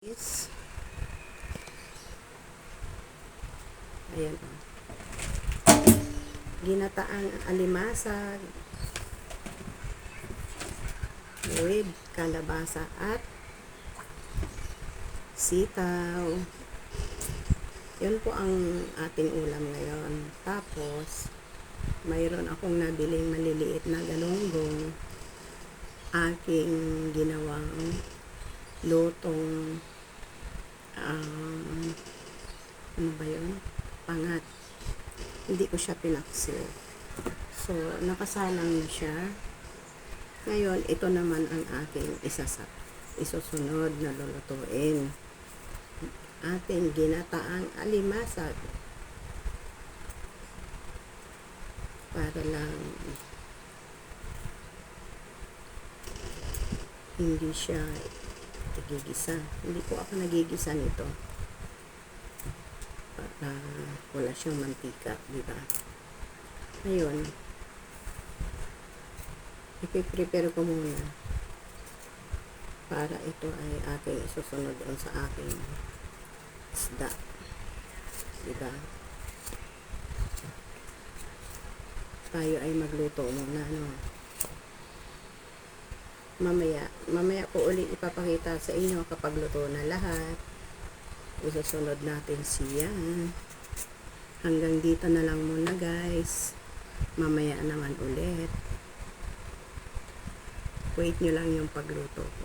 Is ayan o. Ginataang alimasag with kalabasa at sitaw. Yun po ang ating ulam ngayon. Tapos mayroon akong nabiling maliliit na galunggong aking ginawang lutong ano ba yun? Pangat. Hindi ko siya pinaksil. So, nakasalang na siya. Ngayon, ito naman ang aking isusunod na lulutuin. Ating ginataang alimasag. Para lang hindi siya nagigisa. Hindi po ako nagigisa nito. Para wala siyang mantika, di ba? Ngayon, ipiprepare ko muna para ito ay ating isusunod doon sa aking isda. Di ba? Tayo ay magluto muna, no? Mamaya po ulit ipapakita sa inyo kapag luto na lahat. Isusunod natin siya. Hanggang dito na lang muna, guys. Mamaya naman ulit. Wait nyo lang yung pagluto ko.